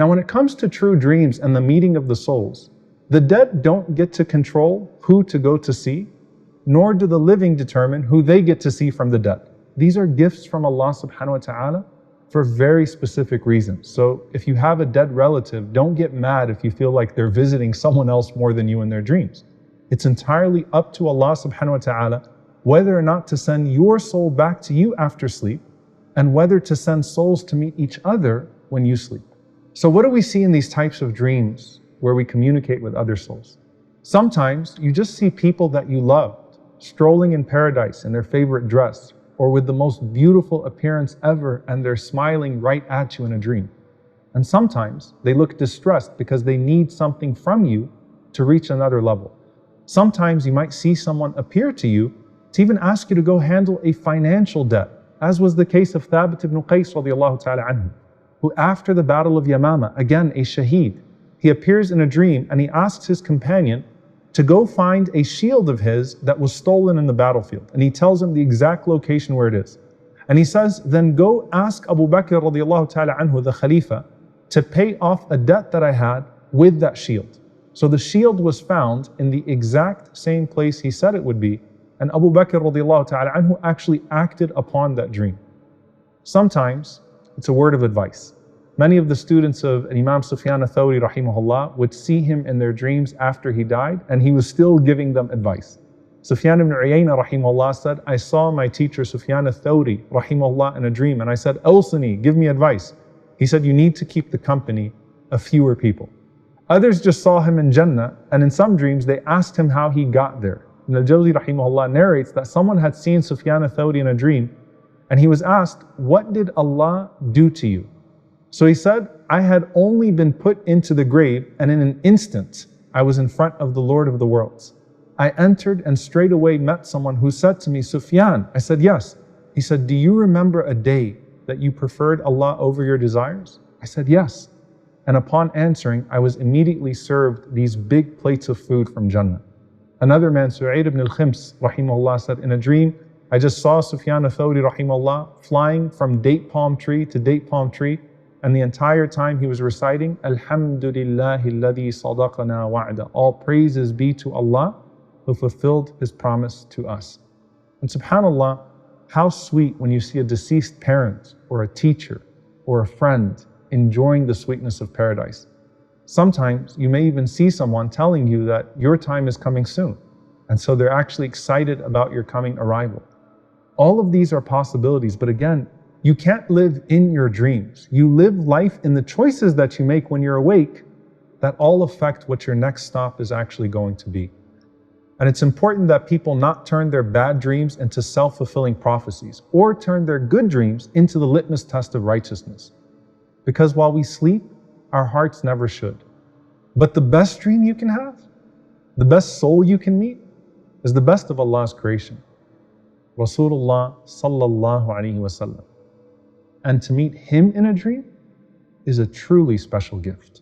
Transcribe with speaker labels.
Speaker 1: Now, when it comes to true dreams and the meeting of the souls, the dead don't get to control who to go to see, nor do the living determine who they get to see from the dead. These are gifts from Allah subhanahu wa ta'ala for very specific reasons. So if you have a dead relative, don't get mad if you feel like they're visiting someone else more than you in their dreams. It's entirely up to Allah subhanahu wa ta'ala whether or not to send your soul back to you after sleep, and whether to send souls to meet each other when you sleep. So what do we see in these types of dreams where we communicate with other souls? Sometimes you just see people that you loved strolling in paradise in their favorite dress, or with the most beautiful appearance ever, and they're smiling right at you in a dream. And sometimes they look distressed because they need something from you to reach another level. Sometimes you might see someone appear to you to even ask you to go handle a financial debt, as was the case of Thabit ibn Qais radiallahu ta'ala anhu, who after the battle of Yamama, again a shaheed, he appears in a dream and he asks his companion to go find a shield of his that was stolen in the battlefield. And he tells him the exact location where it is. And he says, then go ask Abu Bakr radiallahu ta'ala anhu, the Khalifa, to pay off a debt that I had with that shield. So the shield was found in the exact same place he said it would be, and Abu Bakr radiallahu ta'ala anhu actually acted upon that dream. Sometimes it's a word of advice. Many of the students of Imam Sufyan al-Thawri rahimahullah would see him in their dreams after he died, and he was still giving them advice. Sufyan ibn Uyayna rahimahullah said, I saw my teacher Sufyan al-Thawri rahimahullah in a dream, and I said, Awsini, give me advice. He said, you need to keep the company of fewer people. Others just saw him in Jannah, and in some dreams they asked him how he got there. Ibn al-Jawzi rahimahullah narrates that someone had seen Sufyan al-Thawri in a dream, and he was asked, what did Allah do to you? So he said, I had only been put into the grave, and in an instant I was in front of the Lord of the worlds. I entered and straight away met someone who said to me, Sufyan. I said, yes. He said, do you remember a day that you preferred Allah over your desires? I said, yes. And upon answering, I was immediately served these big plates of food from Jannah. Another man, Su'aid ibn al-Khims rahimahullah, said, in a dream, I just saw Sufyan al-Thawri rahimahullah flying from date palm tree to date palm tree, and the entire time he was reciting, Alhamdulillahi alladhi sadaqana wa'da. All praises be to Allah who fulfilled His promise to us. And subhanAllah, how sweet when you see a deceased parent or a teacher or a friend enjoying the sweetness of paradise. Sometimes you may even see someone telling you that your time is coming soon, and so they're actually excited about your coming arrival. All of these are possibilities, but again, you can't live in your dreams. You live life in the choices that you make when you're awake that all affect what your next stop is actually going to be. And it's important that people not turn their bad dreams into self-fulfilling prophecies, or turn their good dreams into the litmus test of righteousness. Because while we sleep, our hearts never should. But the best dream you can have, the best soul you can meet, is the best of Allah's creation, Rasulullah sallallahu alaihi wasallam. And to meet him in a dream is a truly special gift.